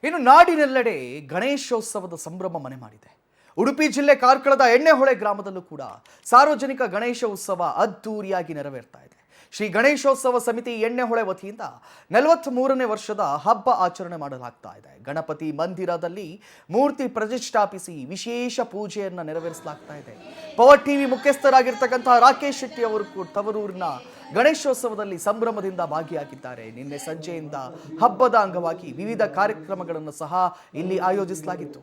ಇನ್ನು ನಾಡಿನೆಲ್ಲೆಡೆ ಗಣೇಶೋತ್ಸವದ ಸಂಭ್ರಮ ಮನೆ ಮಾಡಿದೆ. ಉಡುಪಿ ಜಿಲ್ಲೆ ಕಾರ್ಕಳದ ಎಣ್ಣೆಹೊಳೆ ಗ್ರಾಮದಲ್ಲೂ ಕೂಡ ಸಾರ್ವಜನಿಕ ಗಣೇಶ ಉತ್ಸವ ಅದ್ದೂರಿಯಾಗಿ ನೆರವೇರ್ತಾ ಇದೆ. ಶ್ರೀ ಗಣೇಶೋತ್ಸವ ಸಮಿತಿ ಎಣ್ಣೆಹೊಳೆ ವತಿಯಿಂದ 43ನೇ ವರ್ಷದ ಹಬ್ಬ ಆಚರಣೆ ಮಾಡಲಾಗ್ತಾ ಇದೆ. ಗಣಪತಿ ಮಂದಿರದಲ್ಲಿ ಮೂರ್ತಿ ಪ್ರತಿಷ್ಠಾಪಿಸಿ ವಿಶೇಷ ಪೂಜೆಯನ್ನು ನೆರವೇರಿಸಲಾಗ್ತಾ ಇದೆ. ಪವರ್ ಟಿವಿ ಮುಖ್ಯಸ್ಥರಾಗಿರ್ತಕ್ಕಂತಹ ರಾಕೇಶ್ ಶೆಟ್ಟಿ ಅವರು ತವರೂರಿನ ಗಣೇಶೋತ್ಸವದಲ್ಲಿ ಸಂಭ್ರಮದಿಂದ ಭಾಗಿಯಾಗಿದ್ದಾರೆ. ನಿನ್ನೆ ಸಂಜೆಯಿಂದ ಹಬ್ಬದ ಅಂಗವಾಗಿ ವಿವಿಧ ಕಾರ್ಯಕ್ರಮಗಳನ್ನು ಸಹ ಇಲ್ಲಿ ಆಯೋಜಿಸಲಾಗಿತ್ತು.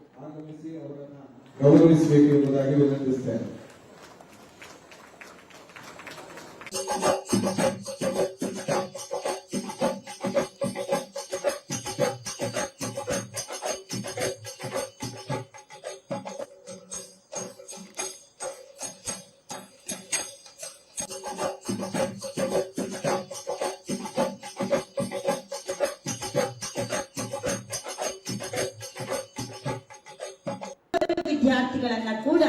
ವಿದ್ಯಾರ್ಥಿಗಳನ್ನ ಕೂಡ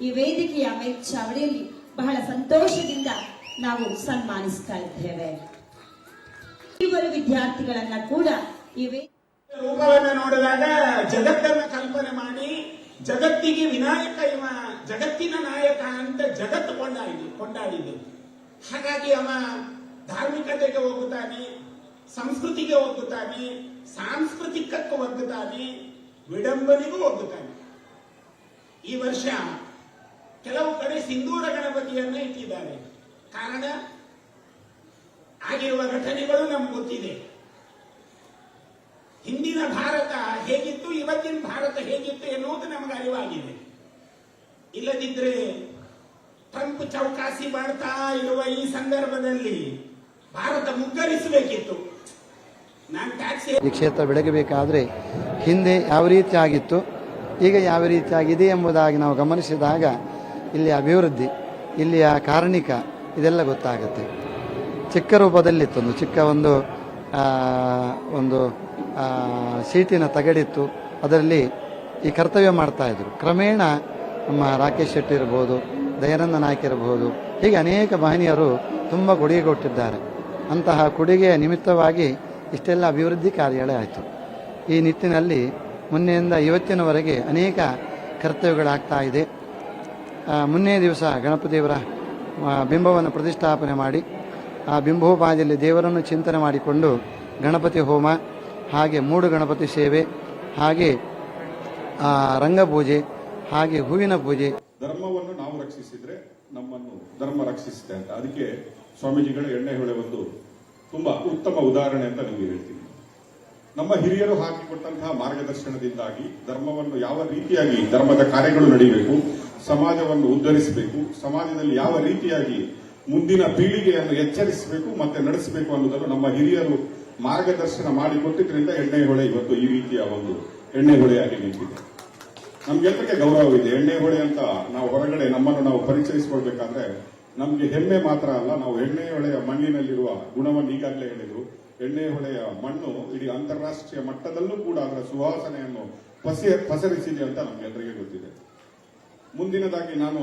ಈ ವೇದಿಕೆಯ ಮೇಲ್ಚಾವಡಿಯಲ್ಲಿ ಬಹಳ ಸಂತೋಷದಿಂದ ನಾವು ಸನ್ಮಾನಿಸ್ತಾ ಇದ್ದೇವೆ. ಇವರು ವಿದ್ಯಾರ್ಥಿಗಳನ್ನ ಕೂಡ ಈ ರೂಪವನ್ನು ನೋಡಿದಾಗ ಜಗತ್ತನ್ನ ಕಲ್ಪನೆ ಮಾಡಿ ಜಗತ್ತಿಗೆ ವಿನಾಯಕ ಇವ ಜಗತ್ತಿನ ನಾಯಕ ಅಂತ ಜಗತ್ತು ಕೊಂಡಾಡಿದ್ದು. ಹಾಗಾಗಿ ಅವ ಧಾರ್ಮಿಕತೆಗೆ ಹೋಗುತ್ತಾನೆ, ಸಂಸ್ಕೃತಿಗೆ ಹೋಗುತ್ತಾನೆ, ಸಾಂಸ್ಕೃತಿಕಕ್ಕೆ ಒಗ್ಗುತ್ತಾನೆ, ವಿಡಂಬನೆಗೂ ಹೋಗುತ್ತಾನೆ. ಈ ವರ್ಷ ಕೆಲವು ಕಡೆ ಸಿಂಧೂರ ಗಣಪತಿಯನ್ನ ಇಟ್ಟಿದ್ದಾರೆ. ಕಾರಣ ಆಗಿರುವ ಘಟನೆಗಳು ನಮ್ಗೆ ಗೊತ್ತಿದೆ. ಹಿಂದಿನ ಭಾರತ ಹೇಗಿತ್ತು, ಇವತ್ತಿನ ಭಾರತ ಹೇಗಿತ್ತು ಎನ್ನುವುದು ನಮಗೆ ಅರಿವಾಗಿದೆ. ಇಲ್ಲದಿದ್ರೆ ಟ್ರಂಪ್ ಚೌಕಾಸಿ ಮಾಡ್ತಾ ಇರುವ ಈ ಸಂದರ್ಭದಲ್ಲಿ ಭಾರತ ಮುಗ್ಗರಿಸಬೇಕಿತ್ತು. ನಾನು ಟ್ಯಾಕ್ಸಿ ಈ ಕ್ಷೇತ್ರ ಬೆಳಗಬೇಕಾದ್ರೆ ಹಿಂದೆ ಯಾವ ರೀತಿ ಆಗಿತ್ತು, ಈಗ ಯಾವ ರೀತಿಯಾಗಿದೆ ಎಂಬುದಾಗಿ ನಾವು ಗಮನಿಸಿದಾಗ ಇಲ್ಲಿಯ ಅಭಿವೃದ್ಧಿ, ಇಲ್ಲಿಯ ಕಾರಣಿಕ ಇದೆಲ್ಲ ಗೊತ್ತಾಗುತ್ತೆ. ಚಿಕ್ಕ ರೂಪದಲ್ಲಿತ್ತು, ಚಿಕ್ಕ ಒಂದು ಸೀಟಿನ ತಗಡಿತ್ತು, ಅದರಲ್ಲಿ ಈ ಕರ್ತವ್ಯ ಮಾಡ್ತಾಯಿದ್ರು. ಕ್ರಮೇಣ ನಮ್ಮ ರಾಕೇಶ್ ಶೆಟ್ಟಿ ಇರ್ಬೋದು, ದಯಾನಂದ ನಾಯ್ಕ ಇರಬಹುದು, ಹೀಗೆ ಅನೇಕ ಮಹನೀಯರು ತುಂಬ ಕೊಡುಗೆ ಕೊಟ್ಟಿದ್ದಾರೆ. ಅಂತಹ ಕೊಡುಗೆಯ ನಿಮಿತ್ತವಾಗಿ ಇಷ್ಟೆಲ್ಲ ಅಭಿವೃದ್ಧಿ ಕಾರ್ಯಾಲಯ ಆಯಿತು. ಈ ನಿಟ್ಟಿನಲ್ಲಿ ಮೊನ್ನೆಯಿಂದ ಇವತ್ತಿನವರೆಗೆ ಅನೇಕ ಕರ್ತವ್ಯಗಳಾಗ್ತಾ ಇದೆ. ಮೊನ್ನೆ ದಿವಸ ಗಣಪತಿಯವರ ಬಿಂಬವನ್ನು ಪ್ರತಿಷ್ಠಾಪನೆ ಮಾಡಿ ಆ ಬಿಂಬೋಪಾದಿಯಲ್ಲಿ ದೇವರನ್ನು ಚಿಂತನೆ ಮಾಡಿಕೊಂಡು ಗಣಪತಿ ಹೋಮ, ಹಾಗೆ ಮೂಡು ಗಣಪತಿ ಸೇವೆ, ಹಾಗೆ ರಂಗಪೂಜೆ, ಹಾಗೆ ಹೂವಿನ ಪೂಜೆ. ಧರ್ಮವನ್ನು ನಾವು ರಕ್ಷಿಸಿದ್ರೆ ನಮ್ಮನ್ನು ಧರ್ಮ ರಕ್ಷಿಸುತ್ತೆ ಅಂತ, ಅದಕ್ಕೆ ಸ್ವಾಮೀಜಿಗಳ ಎಣ್ಣೆಹೊಳೆ ಒಂದು ತುಂಬಾ ಉತ್ತಮ ಉದಾಹರಣೆ ಅಂತ ನಿಮಗೆ ಹೇಳ್ತೀನಿ. ನಮ್ಮ ಹಿರಿಯರು ಹಾಕಿಕೊಟ್ಟಂತಹ ಮಾರ್ಗದರ್ಶನದಿಂದಾಗಿ ಧರ್ಮವನ್ನು ಯಾವ ರೀತಿಯಾಗಿ ಧರ್ಮದ ಕಾರ್ಯಗಳು ನಡೆಯಬೇಕು, ಸಮಾಜವನ್ನು ಉದ್ಧರಿಸಬೇಕು, ಸಮಾಜದಲ್ಲಿ ಯಾವ ರೀತಿಯಾಗಿ ಮುಂದಿನ ಪೀಳಿಗೆಯನ್ನು ಎಚ್ಚರಿಸಬೇಕು ಮತ್ತೆ ನಡೆಸಬೇಕು ಅನ್ನೋದನ್ನು ನಮ್ಮ ಹಿರಿಯರು ಮಾರ್ಗದರ್ಶನ ಮಾಡಿಕೊಟ್ಟಿದ್ರಿಂದ ಎಣ್ಣೆಹೊಳೆ ಇವತ್ತು ಈ ರೀತಿಯ ಒಂದು ಎಣ್ಣೆಹೊಳೆಯಾಗಿ ನಿಂತಿದೆ. ನಮ್ಗೆಲ್ಲರಿಗೆ ಗೌರವವಿದೆ. ಎಣ್ಣೆಹೊಳೆ ಅಂತ ನಾವು ಹೊರಗಡೆ ನಮ್ಮನ್ನು ನಾವು ಪರಿಚಯಿಸಿಕೊಳ್ಬೇಕಾದ್ರೆ ನಮ್ಗೆ ಹೆಮ್ಮೆ ಮಾತ್ರ ಅಲ್ಲ, ನಾವು ಎಣ್ಣೆಹೊಳೆಯ ಮಣ್ಣಿನಲ್ಲಿರುವ ಗುಣವನ್ನು ಈಗಾಗಲೇ ಹೇಳಿದ್ರು. ಎಣ್ಣೆಹೊಳೆಯ ಮಣ್ಣು ಇಡೀ ಅಂತಾರಾಷ್ಟ್ರೀಯ ಮಟ್ಟದಲ್ಲೂ ಕೂಡ ಅದರ ಸುವಾಸನೆಯನ್ನು ಪಸರಿಸಿದೆ ಅಂತ ನಮ್ಗೆಲ್ಲರಿಗೆ ಗೊತ್ತಿದೆ. ಮುಂದಿನದಾಗಿ ನಾನು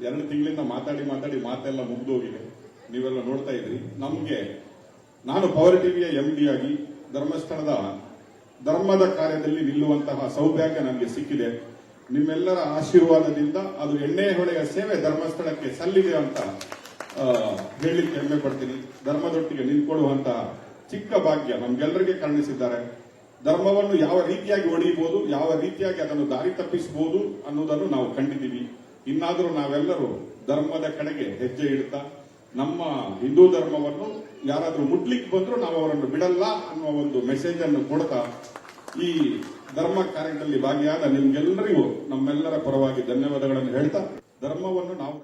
2 ತಿಂಗಳಿಂದ ಮಾತಾಡಿ ಮಾತೆಲ್ಲ ಮುಗ್ದೋಗಿದೆ, ನೀವೆಲ್ಲ ನೋಡ್ತಾ ಇದ್ರಿ. ನಾನು ಪವರ್ ಟಿವಿಯ MD ಆಗಿ ಧರ್ಮಸ್ಥಳದ ಧರ್ಮದ ಕಾರ್ಯದಲ್ಲಿ ನಿಲ್ಲುವಂತಹ ಸೌಭಾಗ್ಯ ನನಗೆ ಸಿಕ್ಕಿದೆ. ನಿಮ್ಮೆಲ್ಲರ ಆಶೀರ್ವಾದದಿಂದ ಅದು ಎಣ್ಣೆಹೊಳೆಯ ಸೇವೆ ಧರ್ಮಸ್ಥಳಕ್ಕೆ ಸಲ್ಲಿದೆ ಅಂತ ಹೇಳಲಿಕ್ಕೆ ಹೆಮ್ಮೆ ಪಡ್ತೀನಿ. ಧರ್ಮದೊಟ್ಟಿಗೆ ನಿಂತ್ಕೊಳ್ಳುವಂತಹ ಚಿಕ್ಕ ಭಾಗ್ಯ ನಮ್ಗೆಲ್ಲರಿಗೆ ಕರುಣಿಸಿದ್ದಾರೆ. ಧರ್ಮವನ್ನು ಯಾವ ರೀತಿಯಾಗಿ ಒಡೆಯಬಹುದು, ಯಾವ ರೀತಿಯಾಗಿ ಅದನ್ನು ದಾರಿ ತಪ್ಪಿಸಬಹುದು ಅನ್ನೋದನ್ನು ನಾವು ಕಂಡಿದ್ದೀವಿ. ಇನ್ನಾದರೂ ನಾವೆಲ್ಲರೂ ಧರ್ಮದ ಕಡೆಗೆ ಹೆಜ್ಜೆ ಇಡ್ತಾ ನಮ್ಮ ಹಿಂದೂ ಧರ್ಮವನ್ನು ಯಾರಾದರೂ ಮುಟ್ಲಿಕ್ಕೆ ಬಂದರೂ ನಾವು ಅವರನ್ನು ಬಿಡಲ್ಲ ಅನ್ನುವ ಒಂದು ಮೆಸೇಜ್ ಅನ್ನು ಕೊಡ್ತಾ ಈ ಧರ್ಮ ಕಾರ್ಯದಲ್ಲಿ ಭಾಗಿಯಾದ ನಿಮ್ಗೆಲ್ಲರಿಗೂ ನಮ್ಮೆಲ್ಲರ ಪರವಾಗಿ ಧನ್ಯವಾದಗಳನ್ನು ಹೇಳ್ತಾ ಧರ್ಮವನ್ನು ನಾವು